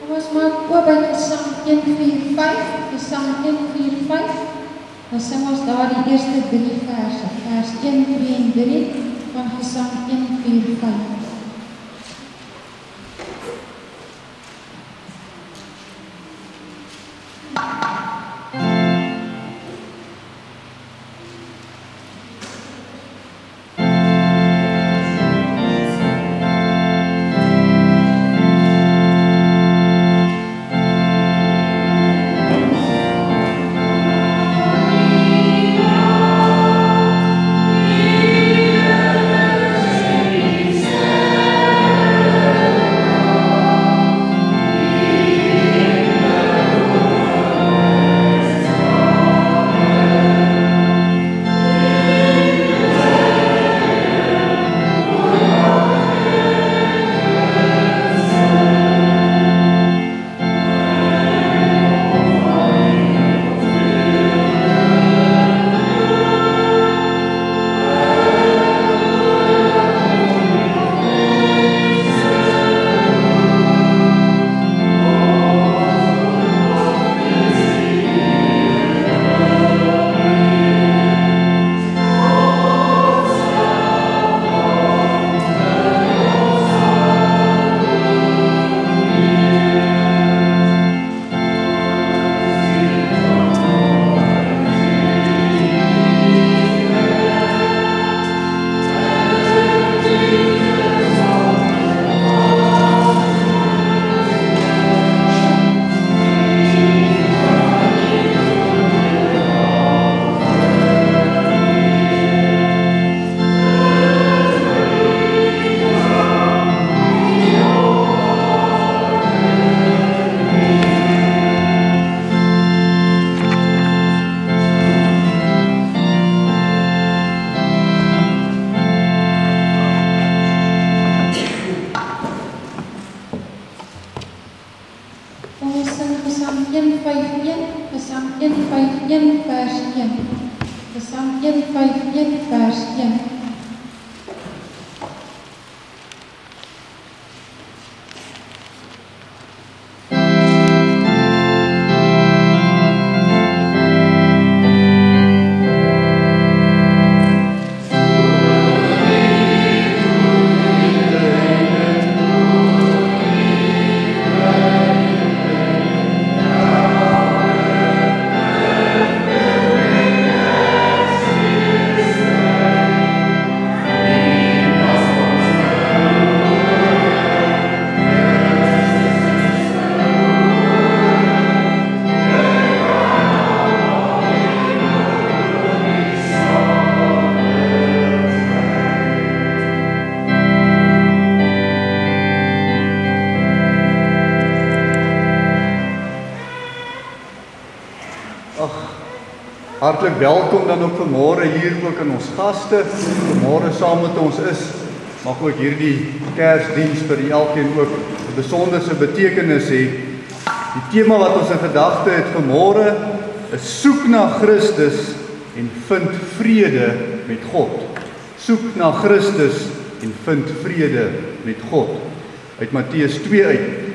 Ons maak oop by Gesang 145, Gesang 145. Dan sing ons daar die eerste 3 verse, vers 1, 2 en 3 van Gesang 145. Gesang 151 vers 1. Gesang 151 vers 1. Hartlik welkom dan ook vanmôre hier ook aan ons gaste. Vanmôre saam met ons is, mag ook hierdie Kersdiens vir elkeen ook 'n besonderse betekenis hê. Die tema wat ons in gedagte het vanmôre is soek na Christus en vind vrede met God. Soek na Christus en vind vrede met God. Uit Matteus 2 uit.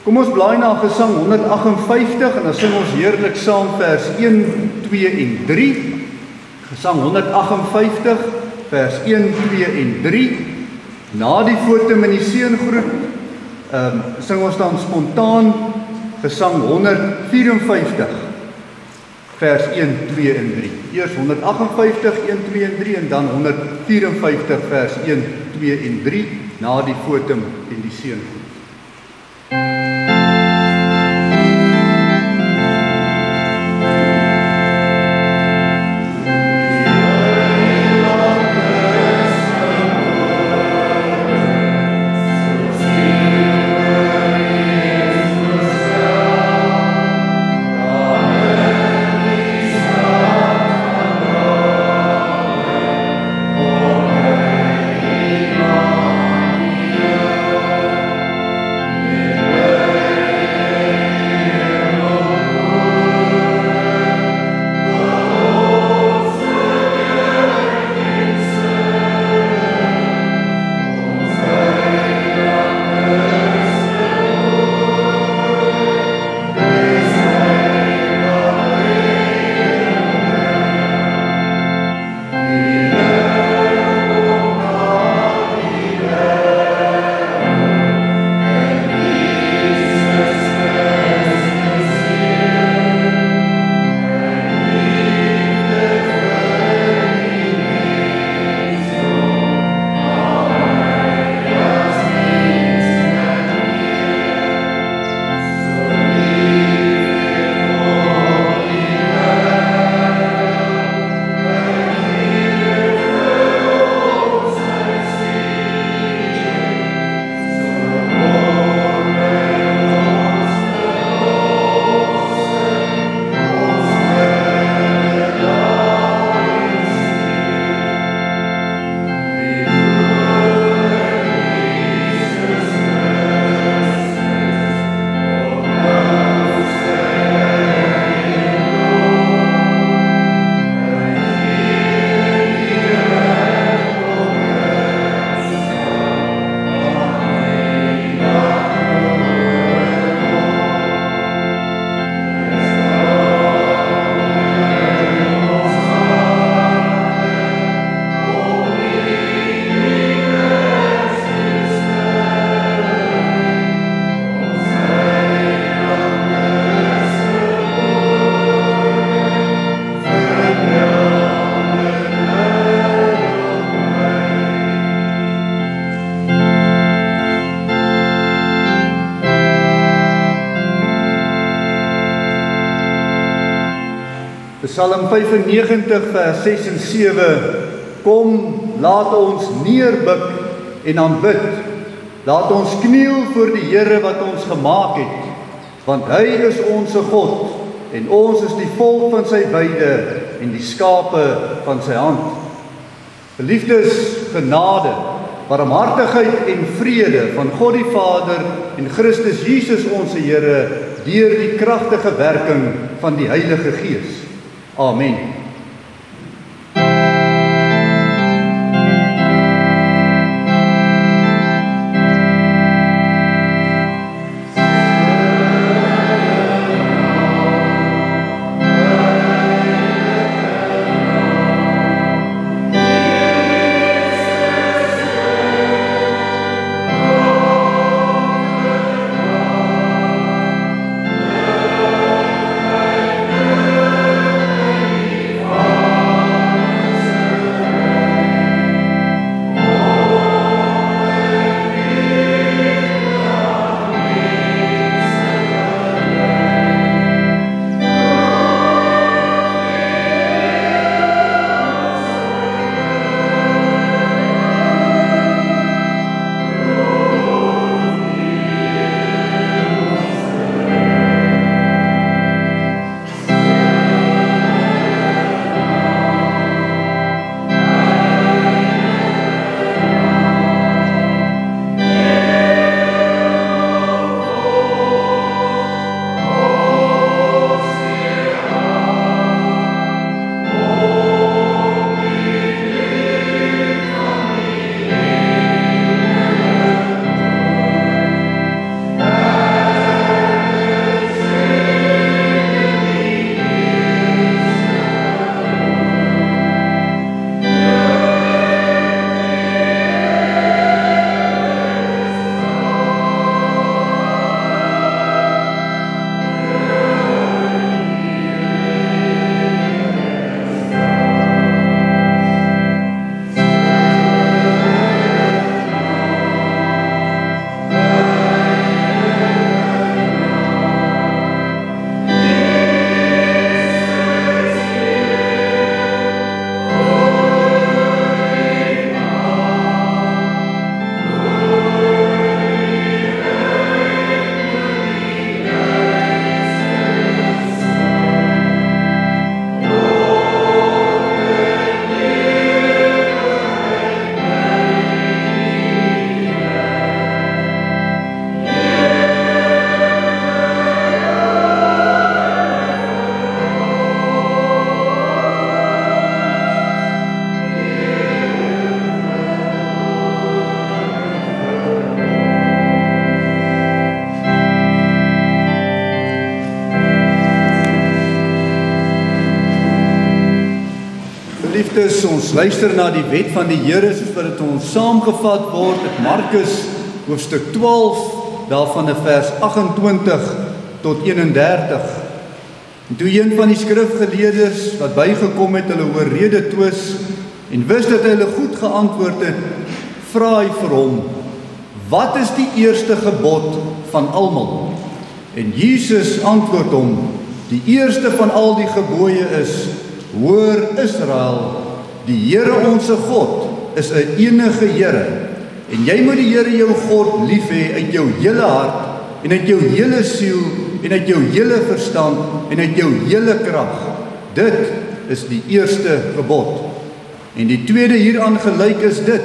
Kom ons blaai na Gesang 158 en dan sing ons heerlik saam vers 1, 2 en 3. Gesang 158 vers 1, 2 en 3. Na die fotum in die seëngroet sing ons dan spontaan Gesang 154 vers 1, 2 en 3. Eers 158, 1, 2 en 3 en dan 154 vers 1, 2 en 3 na die fotum en die seëngroet. Psalm 95 vers 6 en 7. Kom, laat ons neerbuk en aanbid. Laat ons kniel voor die Here wat ons gemaak het, want hy is ons God en ons is die volk van sy weide en die skape van sy hand. Geliefdes, genade, barmhartigheid en vrede van God die Vader en Christus Jesus ons Here deur die kragtige werking van die Heilige Gees. Amen. Geliefdes, ons luister na die wet van die Here soos wat dit ons saamgevat word in Markus hoofstuk 12, daarvan in vers 28 tot 31. En toe een van die skrifgeleerdes wat bygekom het, hulle oor rede twis en wist dat hy hulle goed geantwoord het, vra hy vir hom: "Wat is die eerste gebod van almal?" En Jesus antwoord hom: "Die eerste van al die gebooie is: Hoor Israel, die Here onse God is 'n enige Here, en jy moet die Here jou God lief hê uit jou hele hart, en uit jou hele siel, en uit jou hele verstand, en uit jou hele krag. Dit is die eerste gebod. En die tweede hieraan gelyk is dit: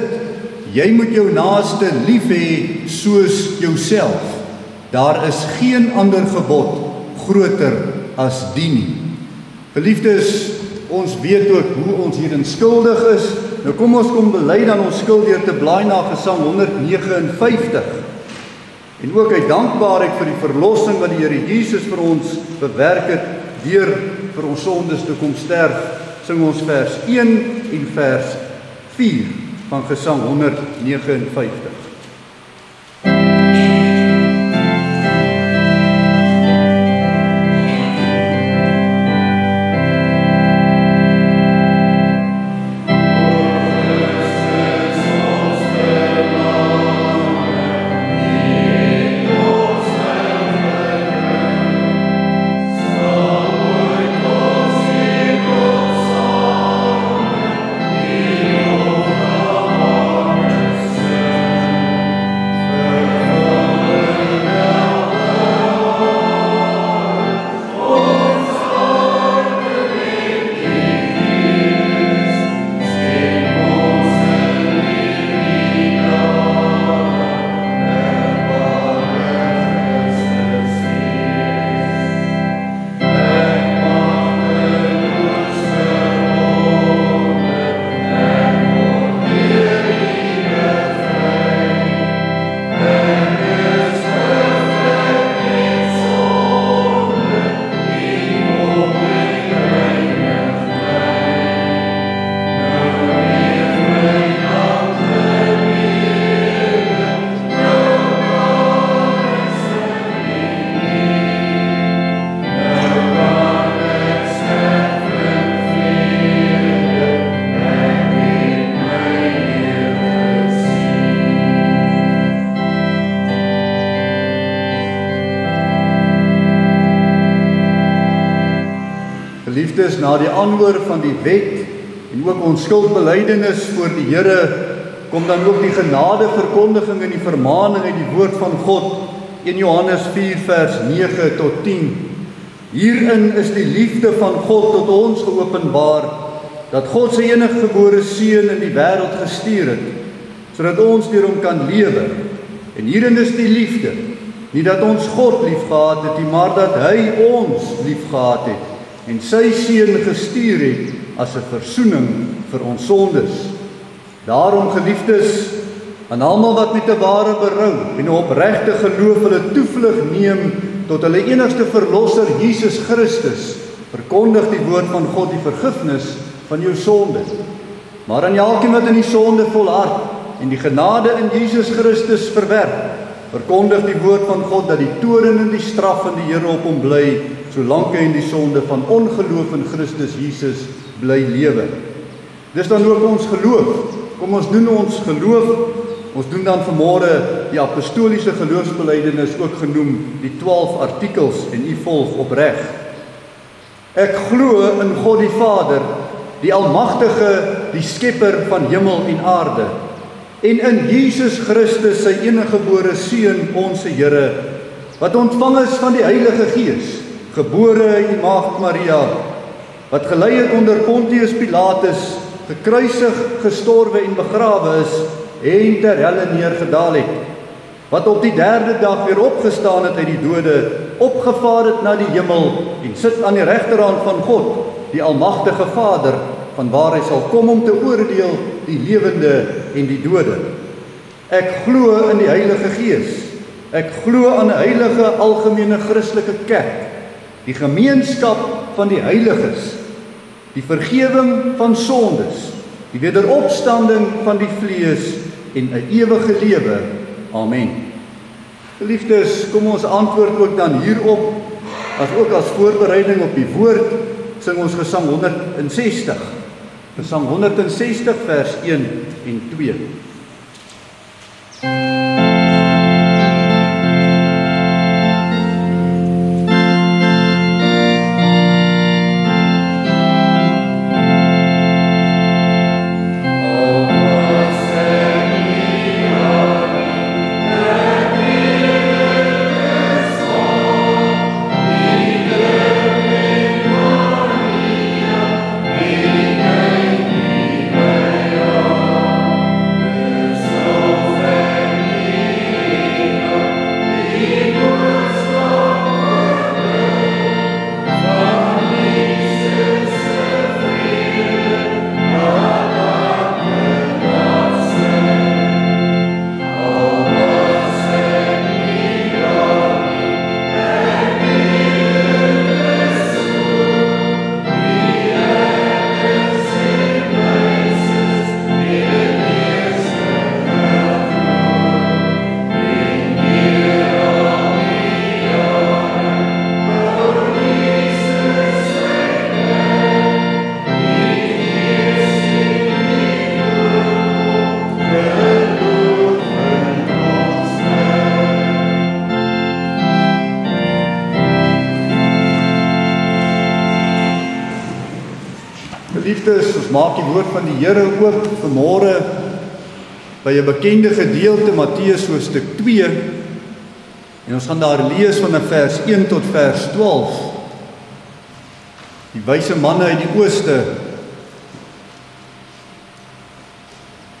jy moet jou naaste lief hê soos jouself. Daar is geen ander gebod groter as die nie." Geliefdes, ons weet ook hoe ons hierin skuldig is. Nou kom ons bely dan ons skuld deur te blaai na Gesang 159. En ook uit dankbaarheid vir die verlossing wat die Here Jesus vir ons bewerk het deur vir ons sondes te kom sterf, sing ons vers 1 en vers 4 van Gesang 159. Saul would cause Geliefdes, na die aanhoor van die wet en ook ons skuldbelydenis voor die Here, kom dan ook die genadeverkondiging en die vermaning uit die woord van God, 1 Johannes 4 vers 9 tot 10. Hierin is die liefde van God tot ons geopenbaar, dat God sy eniggebore seun in die wêreld gestuur het, sodat ons deur hom kan lewe. En hierin is die liefde, nie dat ons God liefgehad het nie, maar dat hy ons liefgehad het en sy seun gestuur het as 'n versoening vir ons sondes. Daarom, geliefdes, aan almal wat met 'n ware berou en 'n opregte geloof hulle toevlug neem tot hulle enigste verlosser Jesus Christus, verkondig die woord van God die vergifnis van jou sonde. Maar aan elkeen wat in die sonde volhard en die genade in Jesus Christus verwerp, verkondig die woord van God dat die toorn en die straf van die Here op hom bly, solank hy in die sonde van ongeloof in Christus Jesus bly lewe. Dis dan ook ons geloof. Kom ons doen ons geloof. Ons doen dan vanmôre die apostoliese geloofsbelydenis, ook genoem die 12 artikels, en u volg opreg. Ek glo in God die Vader, die Almagtige, die Skepper van hemel en aarde, en in Jesus Christus, sy eniggebore seun, ons Here, wat ontvang is van die Heilige Gees, gebore uit die Maagd Maria, wat gelei het onder Pontius Pilatus, gekruisig, gestorwe en begrawe is, en ter helle neergedaal het, wat op die 3de dag weer opgestaan het uit die dode, opgevaar het na die hemel, en sit aan die regterhand van God, die Almagtige Vader, vanwaar hy sal kom om te oordeel die lewende en die dode. Ek glo in die Heilige Gees. Ek glo aan 'n heilige algemene Christelike kerk, die gemeenskap van die heiliges, die vergewing van sondes, die wederopstanding van die vlees en 'n ewige lewe. Amen. Geliefdes, kom ons antwoord ook dan hierop, as ook as voorbereiding op die woord, sing ons Gesang 160. Gesang 160 vers 1 en 2. Geliefdes, ons maak die woord van die Here oop vanmôre by 'n bekende gedeelte, Matteus hoofstuk 2, en ons gaan daar lees van vers 1 tot vers 12. Die wyse manne uit die ooste.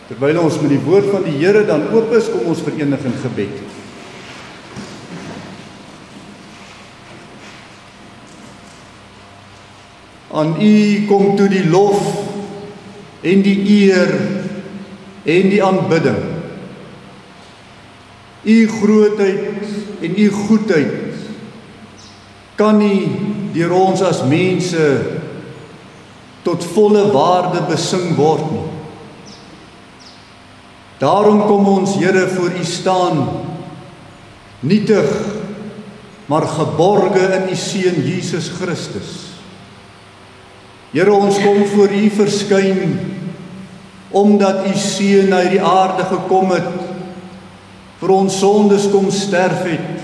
Terwyl ons met die woord van die Here dan oop is, kom ons verenig in gebed. Aan U kom toe die lof en die eer en die aanbidding. U grootheid en U goedheid kan nie deur ons as mense tot volle waarde besing word nie. Daarom kom ons, Here, voor U staan, nietig, maar geborge in U Seun Jesus Christus. Here, ons kom voor U verskyn, omdat U Seun uit die aarde gekom het, vir ons sondes kom sterf het,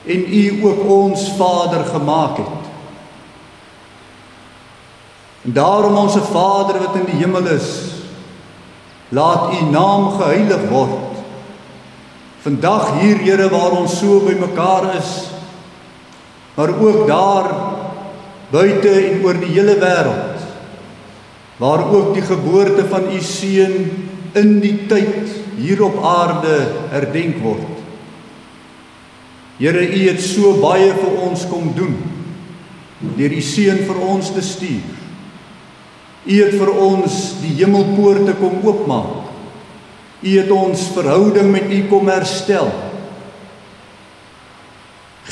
en U ook ons Vader gemaak het. En daarom onsse Vader wat in die hemel is, laat U naam geheilig word. Vandag hier, Here, waar ons so by mekaar is, maar ook daar buite en oor die hele wêreld, waar ook die geboorte van U Seun in die tyd hier op aarde herdenk word. Here, U het so baie vir ons kom doen, deur U Seun vir ons te stuur. U het vir ons die hemelpoorte kom oopmaak. U het ons verhouding met U kom herstel.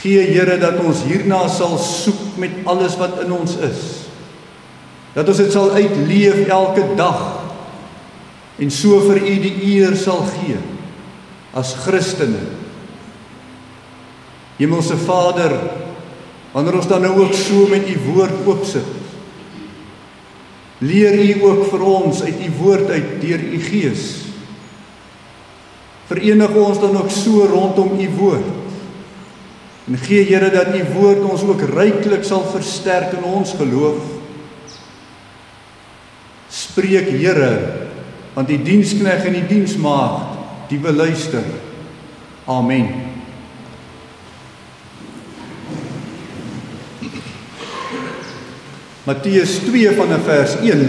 Gee, Here, dat ons hierna sal soek met alles wat in ons is. Dat ons dit sal uitleef elke dag en so vir U die eer sal gee as Christene. Hemelse Vader, wanneer ons dan nou ook so met U woord oopsit, leer U ook vir ons uit U woord uit deur U Gees. Verenig ons dan ook so rondom U woord. En gee, Here, dat U woord ons ook ryklik sal versterk in ons geloof. Spreek, Here, want die diensknegt en die diensmaagd, die wil luister. Amen. Matteus 2 vanaf vers 1.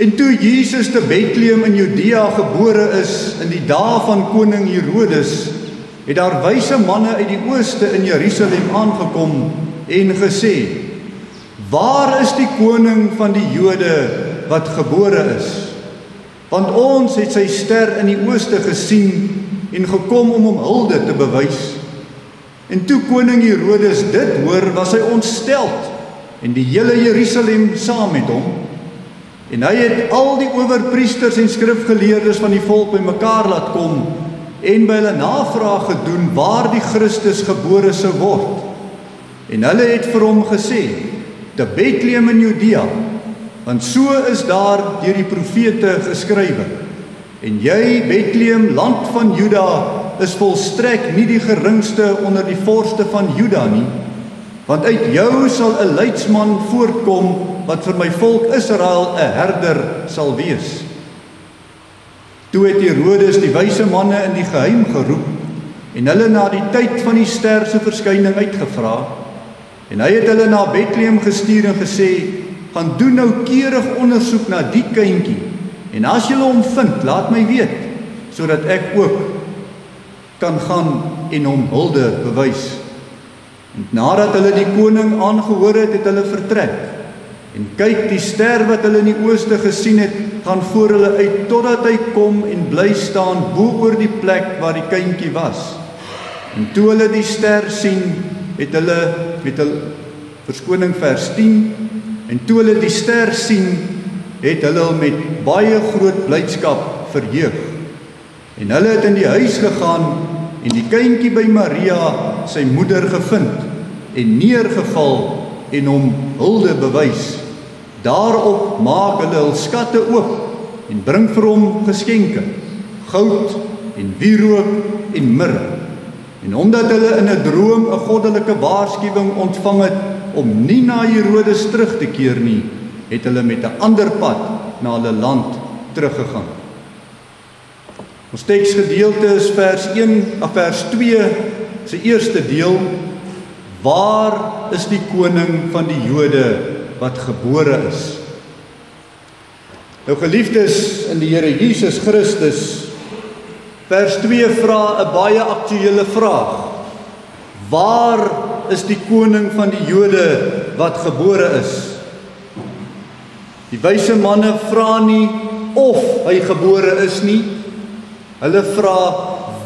En toe Jesus te Bethlehem in Judea gebore is in die dae van koning Herodes, het daar wyse manne uit die ooste in Jerusalem aangekom en gesê: Waar is die koning van die Jode wat gebore is? Want ons het sy ster in die ooste gesien en gekom om hom hulde te bewys. En toe koning Herodes dit hoor, was hy ontsteld en die hele Jerusalem saam met hom. En hy het al die owerpriesters en skrifgeleerdes van die volk bymekaar laat kom en by hulle navraag gedoen waar die Christus gebore sou word. En hulle het vir hom gesê: te Bethlehem in Judea, want so is daar deur die profete geskrywe. En jy, Bethlehem, land van Juda, is volstrek nie die geringste onder die vorste van Juda nie, want uit jou sal 'n leidsman voortkom wat vir my volk Israel 'n herder sal wees. Toe het Herodes die wyse manne in die geheim geroep en hulle na die tyd van die ster se verskyning uitgevra. En hy het hulle na Bethlehem gestuur en gesê: gaan doen noukeurig ondersoek na die kindjie, en as julle hom vind, laat my weet, sodat ek ook kan gaan en hom hulde bewys. En nadat hulle die koning aangehoor het, het hulle vertrek. En kyk, die ster wat hulle in die ooste gesien het, gaan voor hulle uit, totdat hy kom en bly staan bo oor die plek waar die kindjie was. En toe hulle die ster sien, het hulle met hulle, verskoning vers 10, en toe hulle die ster sien, het hulle met baie groot blydskap verheug. En hulle het in die huis gegaan en die kindjie by Maria, sy moeder, gevind en neergeval en hom hulde bewys. Daarop maak hulle hul skatte oop en bring vir hom geskenke, goud en wierook en mirre. En omdat hulle in 'n droom 'n goddelike waarskuwing ontvang het om nie na Herodes terug te keer nie, het hulle met 'n ander pad na hulle land teruggegaan. Ons teksgedeelte is vers 2 se eerste deel. Waar is die koning van die Jode wat gebore is? Nou geliefdes in die Here Jesus Christus, vers 2 vra 'n baie aktuële vraag. Waar is die koning van die Jode wat gebore is? Die wyse manne vra nie of hy gebore is nie. Hulle vra,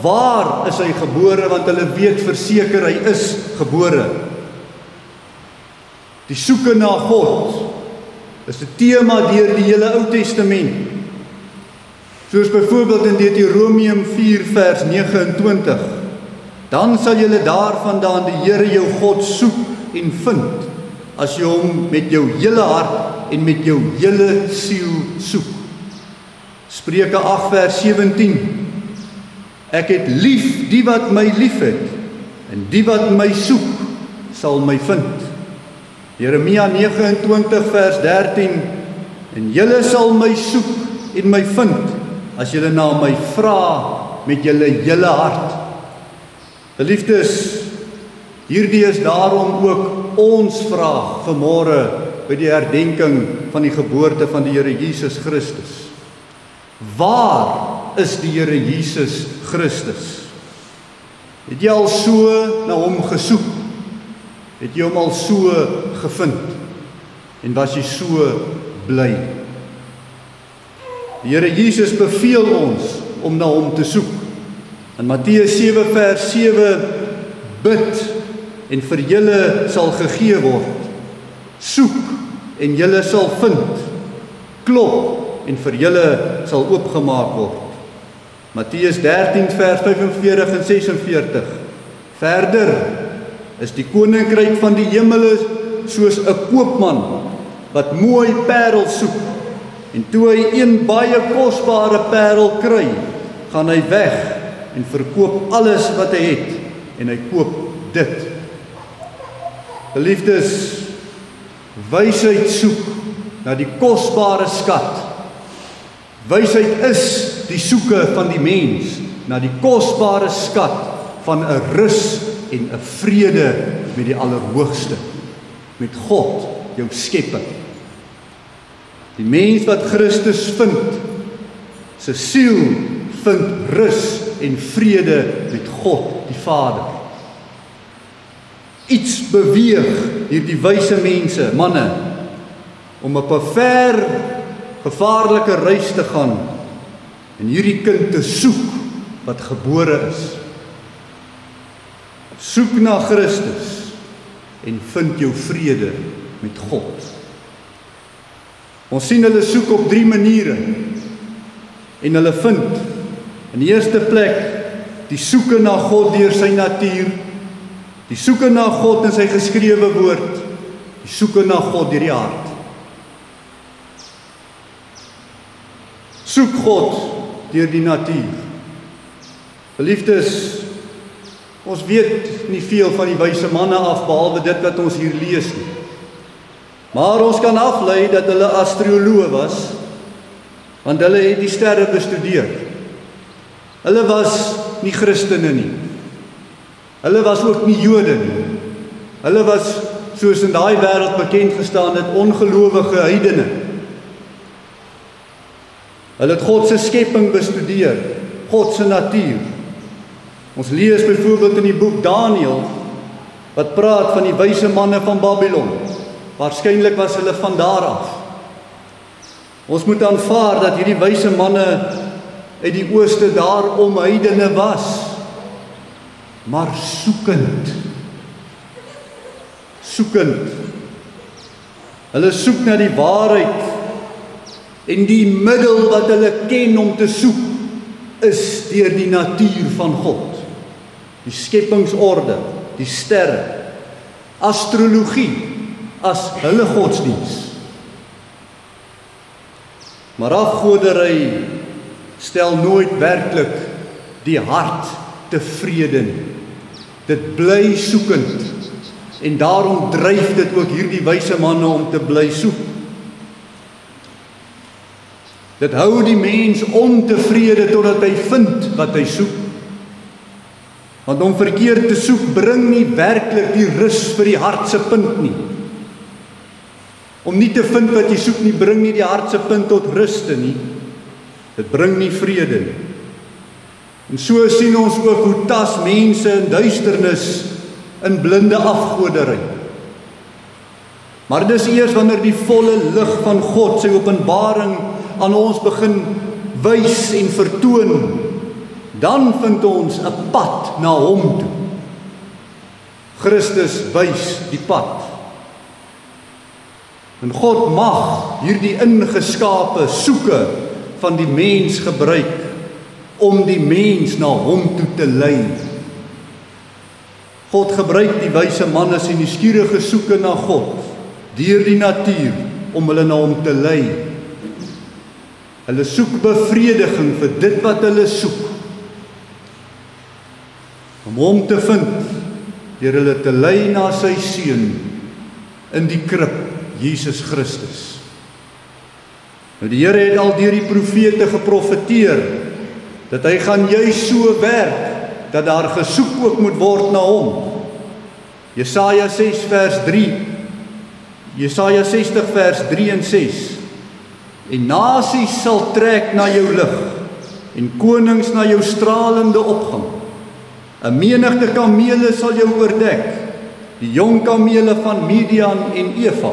waar is hy gebore, want hulle weet verseker hy is gebore. Die soeke na God is 'n tema deur die hele Ou Testament. Soos byvoorbeeld in Deuteronomium 4 vers 29. Dan sal julle daarvandaan die Here jou God soek en vind, as jy hom met jou hele hart en met jou hele siel soek. Spreuke 8 vers 17. Ek het lief die wat my lief het, en die wat my soek, sal my vind. Jeremia 29 vers 13, en julle sal my soek en my vind, as julle na my vra met julle hele hart. Geliefdes, hierdie is daarom ook ons vraag vanmôre by die herdenking van die geboorte van die Here Jesus Christus. Waar is die Here Jesus Christus? Het jy al so na hom gesoek? Het jy hom al so gevind? En was jy so bly? Die Here Jesus beveel ons om na hom te soek. In Matteus 7 vers 7, bid en vir julle sal gegee word. Soek en julle sal vind. Klop en vir julle sal oopgemaak word. Matteus 13 vers 45 en 46. Verder is die koninkryk van die hemele soos 'n koopman wat mooi parels soek. En toe hy een baie kosbare parel kry, gaan hy weg en verkoop alles wat hy het en hy koop dit. Geliefdes, wysheid soek na die kosbare skat. Wysheid is die soeke van die mens na die kosbare skat van 'n rus en 'n vrede met die Allerhoogste, met God, jou skepper. Die mens wat Christus vind, sy siel vind rus en vrede met God, die Vader. Iets beweeg hierdie wyse mense, manne, om op 'n ver, gevaarlike reis te gaan en hierdie kind te soek wat gebore is. Soek na Christus en vind jou vrede met God. Ons sien hulle soek op 3 maniere en hulle vind in die eerste plek die soeke na God deur sy natuur, die soeke na God in sy geskrewe woord, die soeke na God deur die hart. Soek God deur die natuur. Geliefdes, ons weet nie veel van die wyse manne af, behalwe dit wat ons hier lees nie. Maar ons kan aflei dat hulle astroloë was, want hulle het die sterre bestudeer. Hulle was nie Christene nie. Hulle was ook nie Jode nie. Hulle was, soos in daai wêreld bekend gestaan het, ongelowige heidene. Hulle het God se skepping bestudeer, God se natuur. Ons lees byvoorbeeld in die boek Daniël, wat praat van die wyse manne van Babylon. Waarskynlik was hulle van daar af. Ons moet aanvaar dat hierdie wyse manne uit die ooste daarom heidene was, maar soekend. Soekend. Hulle soek na die waarheid en die middel wat hulle ken om te soek is deur die natuur van God. Die skepingsorde, die sterre, astrologie as hulle godsdiens. Maar afgoderry stel nooit werklik die hart tevrede nie. Dit bly soekend en daarom dryf dit ook hierdie wyse manne om te bly soek. Dit hou die mens ontevrede totdat hy vind wat hy soek. Want om verkeerd te soek bring nie werklik die rus vir die hart se punt nie. Om nie te vind wat jy soek nie, bring nie die hart se punt tot ruste nie. Dit bring nie vrede nie. En so sien ons ook hoe tas mense in duisternis in blinde afgoderry. Maar dis eers wanneer die volle lig van God sy openbaring aan ons begin wys en vertoon, dan vind ons 'n pad na hom toe. Christus wys die pad. En God mag hierdie ingeskape soeke van die mens gebruik om die mens na hom toe te lei. God gebruik die wyse manne se nuuskierige soeke na God deur die natuur om hulle na hom te lei. Hulle soek bevrediging vir dit wat hulle soek. Om hom te vind, deur hulle te lei na sy seun, in die krib, Jesus Christus. Nou die Here het al deur die profete geprofeteer, dat hy gaan juis so werk, dat daar gesoek ook moet word na hom. Jesaja 6 vers 3, Jesaja 60 vers 3 en 6, en nasies sal trek na jou lig, en konings na jou stralende opgang. 'n menigte kamele sal jou oordek, die jong kamele van Midian en Eva.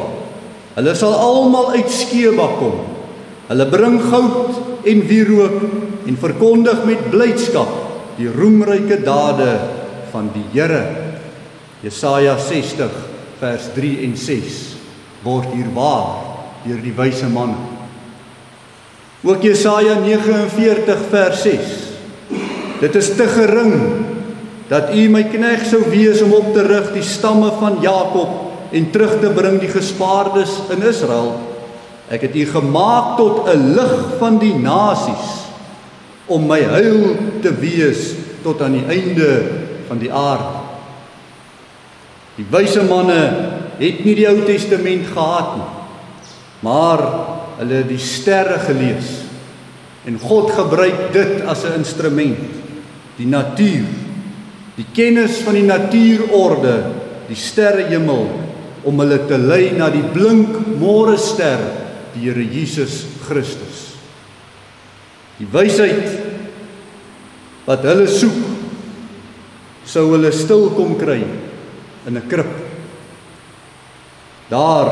Hulle sal almal uit Skeba kom. Hulle bring goud en wierook en verkondig met blydskap die roemryke dade van die Here. Jesaja 60 vers 3 en 6 word hier waar deur die wyse manne. Ook Jesaja 49 vers 6. Dit is te gering dat u my knegt sou wees om op te rig die stamme van Jakob en terug te bring die gespaardes in Israel. Ek het u gemaak tot 'n lig van die nasies, om my heil te wees tot aan die einde van die aarde. Die wyse manne het nie die Ou Testament gehad nie, maar hulle het die sterre gelees, en God gebruik dit as 'n instrument, die natuur, die kennis van die natuurorde, die sterrehemel, om hulle te lei na die blink môre ster, die Here Jesus Christus. Die wysheid wat hulle soek, sou hulle stil kom kry in 'n krib. Daar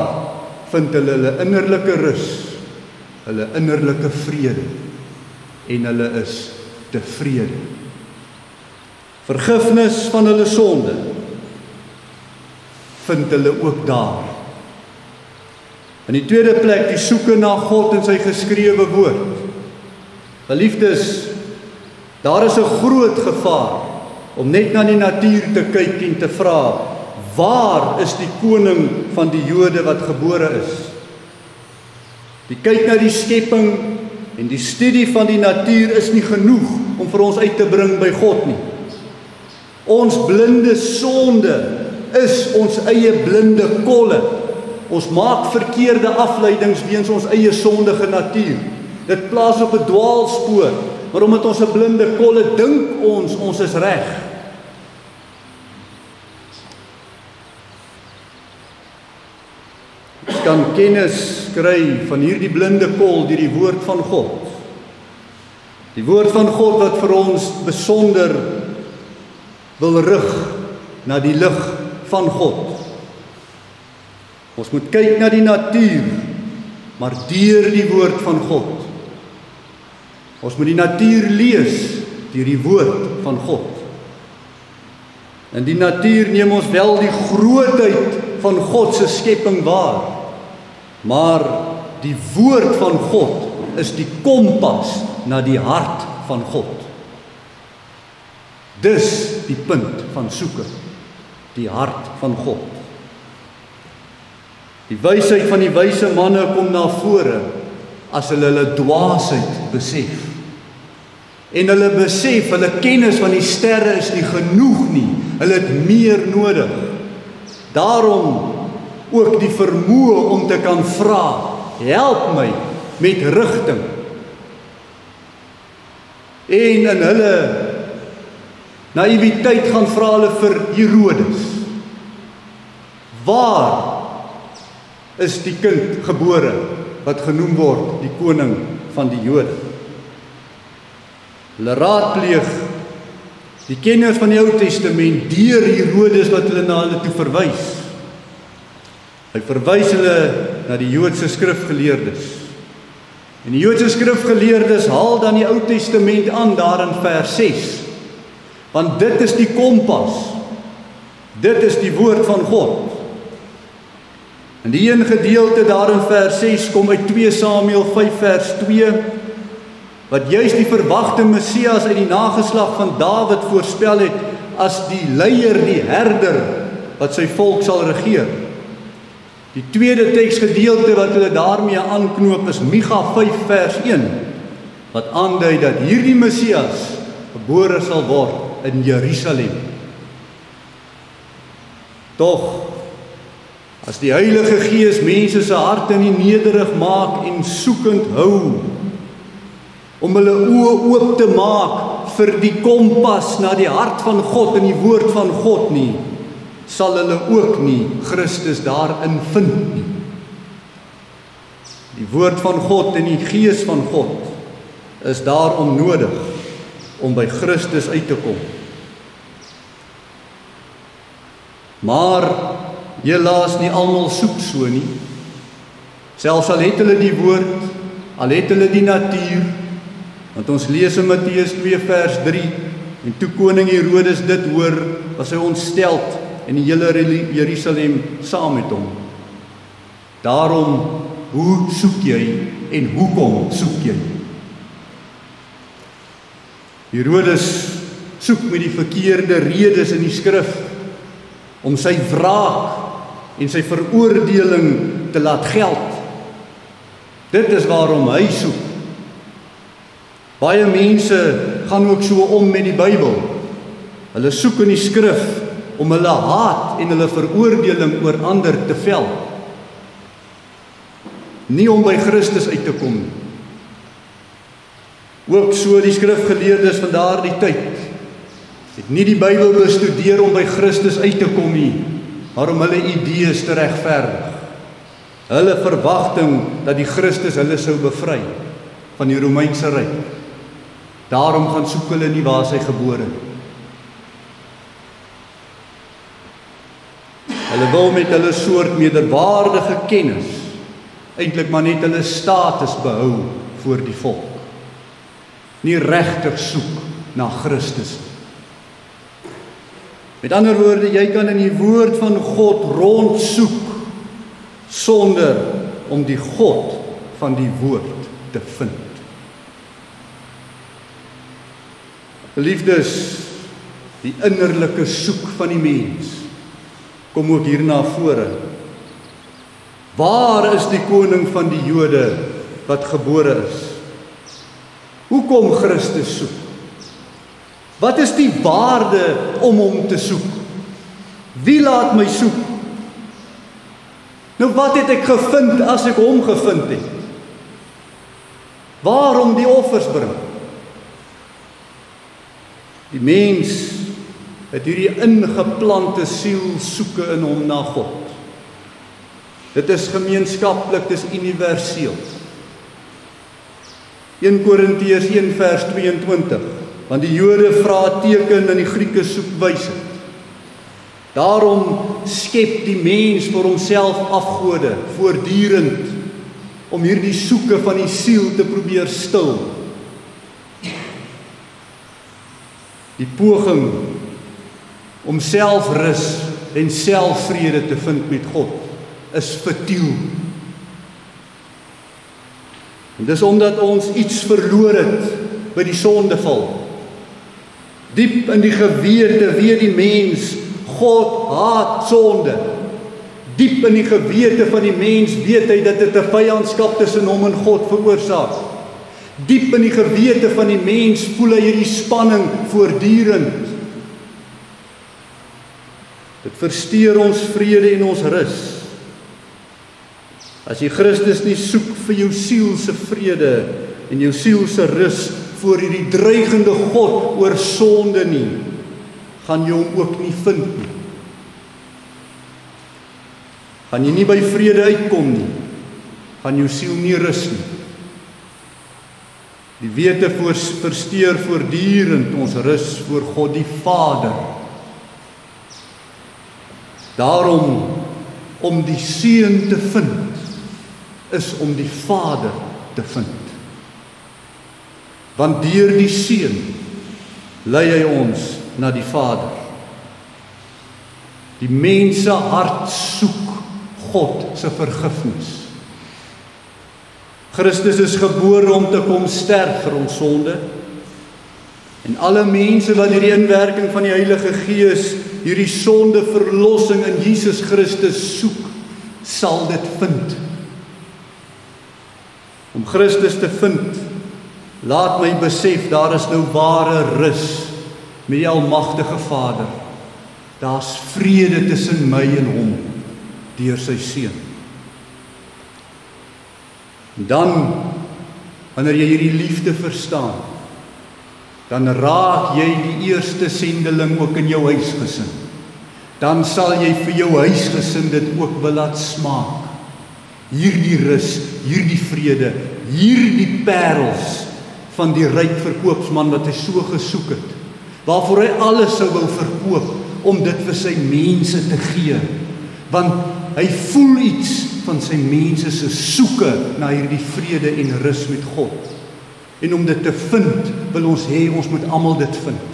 vind hulle innerlike rus, hulle innerlike vrede, en hulle is tevrede. Vergifnis van hulle sonde vind hulle ook daar. In die tweede plek, die soeke na God in sy geskrewe woord. Geliefdes, daar is 'n groot gevaar om net na die natuur te kyk en te vra, waar is die koning van die Jode wat gebore is? Die kyk na die skepping en die studie van die natuur is nie genoeg om vir ons uit te bring by God nie. Ons blinde sonde is ons eie blinde kolle. Ons maak verkeerde afleidings weens ons eie sondige natuur. Dit plaas op 'n dwaalspoor, maar omdat ons 'n blinde kolle dink ons is reg. Ons kan kennis kry van hierdie blinde kol deur die woord van God. Die woord van God wat vir ons besonder wil rig na die lig van God. Ons moet kyk na die natuur, maar deur die woord van God. Ons moet die natuur lees deur die woord van God. In die natuur neem ons wel die grootheid van God se skepping waar, maar die woord van God is die kompas na die hart van God. Dis die punt van soeke, die hart van God. Die wysheid van die wyse manne kom na vore as hulle dwaasheid besef. En hulle besef, hulle kennis van die sterre is nie genoeg nie, hulle het meer nodig. Daarom ook die vermoë om te kan vra, help my met rigting. En in hulle naïwiteit gaan vra hulle vir Herodes, waar is die kind gebore wat genoem word die koning van die Jode? Hulle raadpleeg die kenners van die Ou Testament deur Herodes wat hulle na hulle toe verwys. Hy verwys hulle na die Joodse skrifgeleerdes. En die Joodse skrifgeleerdes haal dan die Ou Testament aan daar in vers 6. Want dit is die kompas. Dit is die woord van God. En die een gedeelte daar in vers 6 kom uit 2 Samuel 5 vers 2, wat juist die verwagte Messias uit die nageslag van Dawid voorspel het as die leier, die herder, wat sy volk sal regeer. Die tweede teksgedeelte wat hulle daarmee aanknoop is Micha 5 vers 1, wat aandui dat hierdie Messias gebore sal word in Jerusalem. Tog, As die Heilige Gees mense se harte nie nederig maak en soekend hou, om hulle oë oop te maak vir die kompas na die hart van God en die woord van God nie, sal hulle ook nie Christus daarin vind nie. Die woord van God en die Gees van God is daarom nodig om by Christus uit te kom. Maar helaas nie almal soek so nie. Selfs al het hulle die woord, al het hulle die natuur, want ons lees in Matteus 2 vers 3, en toe koning Herodes dit hoor, was hy ontsteld en die hele Jerusalem saam met hom. Daarom, hoe soek jy en hoekom soek jy? Herodes soek met die verkeerde redes in die skrif om sy wraak en sy veroordeling te laat geld. Dit is waarom hy soek. Baie mense gaan ook so om met die Bybel. Hulle soek in die skrif om hulle haat en hulle veroordeling oor ander te vel. Nie om by Christus uit te kom. Ook so die skrifgeleerdes van daardie tyd het nie die Bybel bestudeer om by Christus uit te kom nie, maar om hulle idees te regverdig. Hulle verwagting dat die Christus hulle sou bevry van die Romeinse ryk. Daarom gaan soek hulle nie waar hy gebore het. Hulle wil met hulle soort meerderwaardige kennis eintlik maar net hulle status behou voor die volk. Nie regtig soek na Christus. Met ander woorde, jy kan in die woord van God rondsoek sonder om die God van die woord te vind. Geliefdes, die innerlike soek van die mens kom ook hier na vore. Waar is die koning van die Jode wat gebore is? Hoe kom Christus soek? Wat is die waarde om hom te soek? Wie laat my soek? Nou wat het ek gevind as ek hom gevind het? Waarom die offers bring? Die mens het hierdie ingeplante siel soeke in hom na God. Dit is gemeenskaplik, dit is universeel. 1 Korintiërs 1 vers 22, want die Jode vra 'n teken en die Grieke soek wysheid. Daarom skep die mens vir homself afgode, voortdurend, om hierdie soeke van die siel te probeer stil. Die poging om selfrus en selfvrede te vind met God is futiel. En dis omdat ons iets verloor het by die sondeval. Diep in die gewete weet die mens, God haat sonde. Diep in die gewete van die mens weet hy dat dit 'n vyandskap tussen hom en God veroorsaak. Diep in die gewete van die mens voel hy hierdie spanning voortdurend. Dit versteur ons vrede en ons rus. As jy Christus nie soek vir jou siel se vrede en jou siel se rus voor hierdie dreigende God oor sonde nie, gaan jy hom ook nie vind nie. Gaan jy nie by vrede uitkom nie, gaan jou siel nie rus nie. Die wete versteur voortdurend ons rus voor God die Vader. Daarom, om die Seun te vind, is om die Vader te vind. Want deur die Seun lei hy ons na die Vader. Die mens se hart soek God se vergifnis. Christus is gebore om te kom sterf vir ons sonde. En alle mense wat hierdie inwerking van die Heilige Gees, hierdie sondeverlossing in Jesus Christus soek, sal dit vind. Om Christus te vind, laat my besef, daar is nou ware rus met die almagtige Vader. Daar's vrede tussen my en hom. deur sy seun. En dan, wanneer jy hierdie liefde verstaan, dan raak jy die eerste sendeling ook in jou huisgesin. Dan sal jy vir jou huisgesin dit ook wil laat smaak. Hierdie rus, hierdie vrede, hierdie parels van die ryk verkoopsman wat hy so gesoek het, waarvoor hy alles sou wil verkoop, om dit vir sy mense te gee. Want hy voel iets van sy mense se soeke na hierdie vrede en rus met God. En om dit te vind, wil ons hê, ons moet almal dit vind.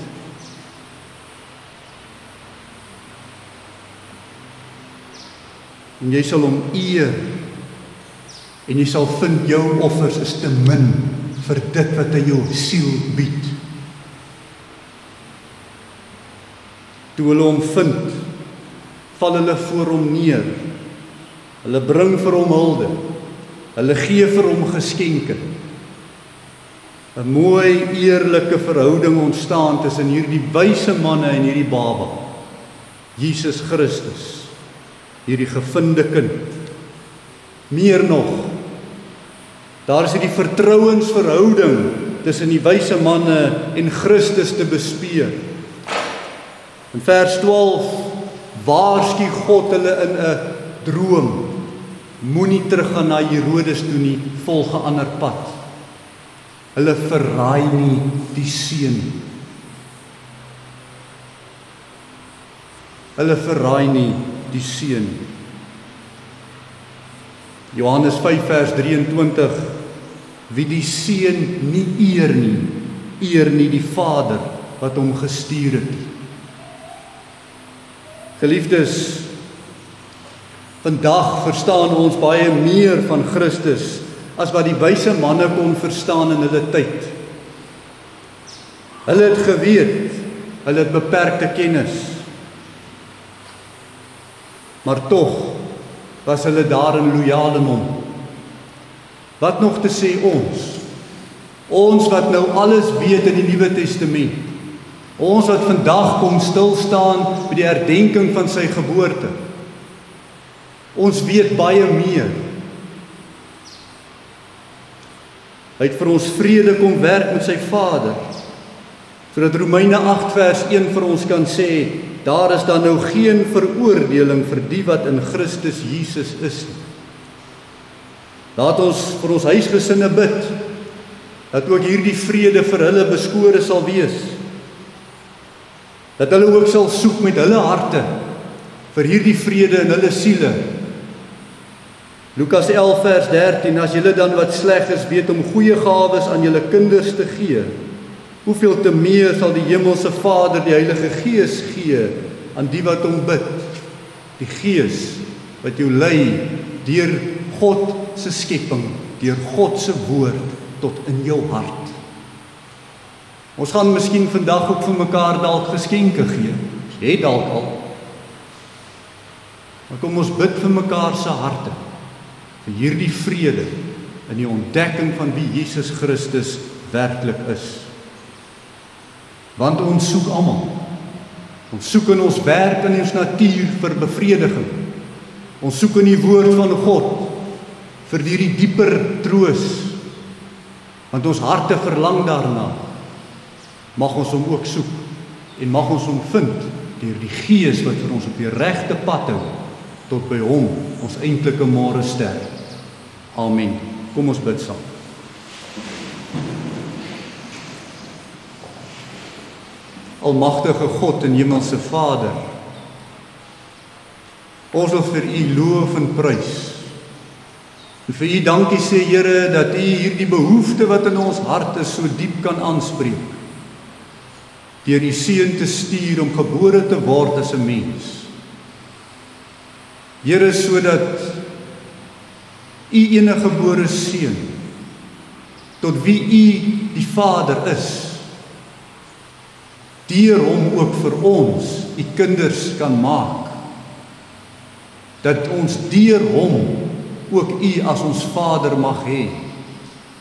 En jy sal hom eer, en jy sal vind jou offers is te min vir dit wat hy jou siel bied. Toe hulle hom vind, val hulle voor hom neer. Hulle bring vir hom hulde. Hulle gee vir hom geskenke. 'n mooi, eerlike verhouding ontstaan tussen hierdie wyse manne en hierdie baba. Jesus Christus, hierdie gevinde kind. Meer nog, daar is hierdie vertrouensverhouding tussen die wyse manne en Christus te bespeur. In vers 12 waarsku God hulle in 'n droom. Moenie teruggaan na Herodes toe nie, volg 'n ander pad. Hulle verraai nie die seun. Hulle verraai nie die seun. Johannes 5 vers 23, wie die seun nie eer nie die Vader wat hom gestuur het. Geliefdes, vandag verstaan ons baie meer van Christus as wat die wyse manne kon verstaan in hulle tyd. Hulle het geweet, hulle het beperkte kennis. Maar tog was hulle daarin lojaal aan hom. Wat nog te sê ons? Ons wat nou alles weet in die Nuwe Testament. Ons wat vandag kom stil staan by die herdenking van sy geboorte. Ons weet baie meer. Hy het vir ons vrede kom werk met sy Vader, sodat Romeine 8 vers 1 vir ons kan sê, daar is dan nou geen veroordeling vir die wat in Christus Jesus is. Laat ons vir ons huisgesinne bid, dat ook hierdie vrede vir hulle beskore sal wees. Dat hulle ook sal soek met hulle harte vir hierdie vrede in hulle siele. Lukas 11 vers 13, as julle dan wat sleg is weet om goeie gawes aan julle kinders te gee, hoeveel te meer sal die hemelse Vader die Heilige Gees gee aan die wat hom bid. Die Gees wat jou lei deur God se skepping, deur God se woord tot in jou hart. Ons gaan miskien vandag ook vir mekaar dalk geskenke gee. Ons het dalk al. Maar kom ons bid vir mekaar se harte, vir hierdie vrede in die ontdekking van wie Jesus Christus werklik is. Want ons soek almal. Ons soek in ons werk en ons natuur vir bevrediging. Ons soek in die woord van God vir hierdie dieper troos. Want ons harte verlang daarna. Mag ons hom ook soek en mag ons hom vind deur die Gees wat vir ons op die regte pad hou tot by hom, ons eintlike môrester. Amen. Kom ons bid saam. Almagtige God en hemelse Vader, ons wil vir U loof en prys. En vir U dankie sê, Here, dat U hierdie behoefte wat in ons harte so diep kan aanspreek, deur U seun te stuur om gebore te word as 'n mens. Here, sodat U enige gebore seun, tot wie U die Vader is, deur hom ook vir ons, U kinders kan maak, dat ons deur hom ook U as ons Vader mag hê,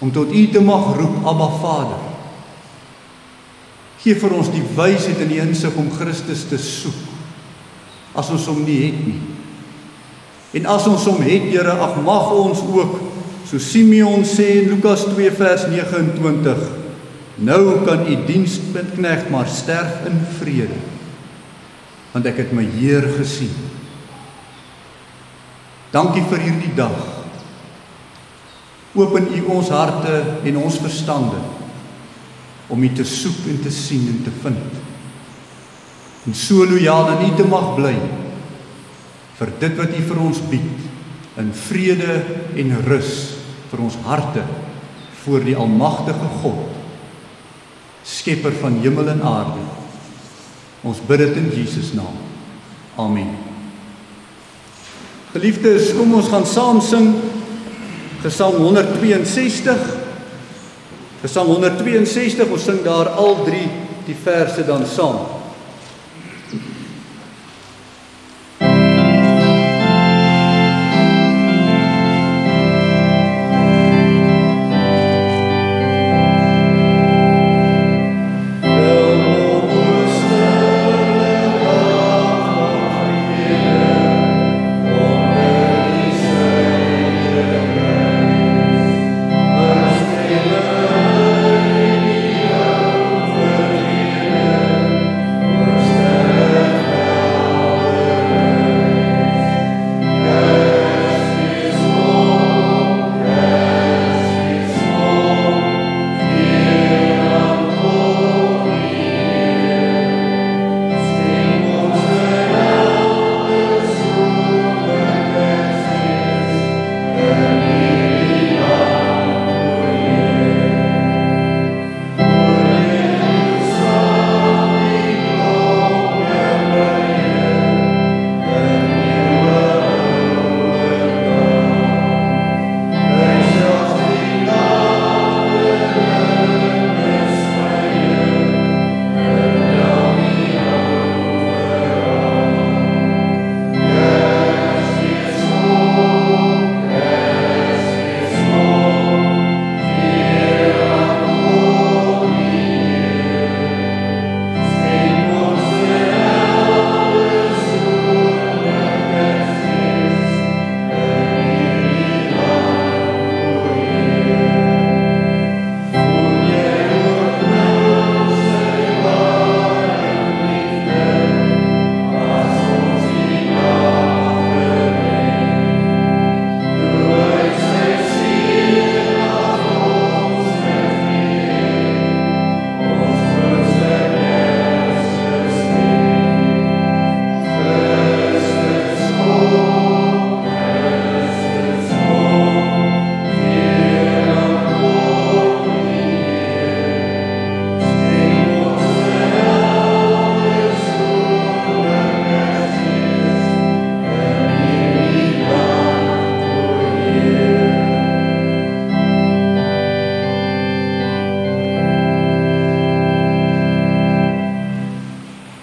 om tot U te mag roep, Abba Vader. Gee vir ons die wysheid en die insig om Christus te soek, as ons hom nie het nie. En as ons hom het, Here, ag mag ons ook, so Simeon sê in Lukas 2 vers 29, nou kan u diensknegt maar sterf in vrede, want ek het my Heer gesien. Dankie vir hierdie dag. Open u ons harte en ons verstande, om u te soek en te sien en te vind. En so lojaal aan u te mag bly, vir dit wat u vir ons bied, in vrede en rus vir ons harte, voor die almagtige God, skepper van hemel en aarde. Ons bid dit in Jesus naam. Amen. Geliefdes, kom ons gaan saam sing Gesang 162. Gesang 162, ons sing daar al 3 die verse dan saam.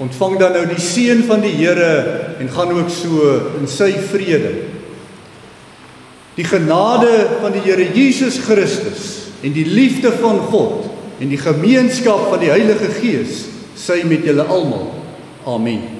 Ontvang dan nou die seën van die Here en gaan ook so in sy vrede. Die genade van die Here Jesus Christus en die liefde van God en die gemeenskap van die Heilige Gees sy met julle almal. Amen.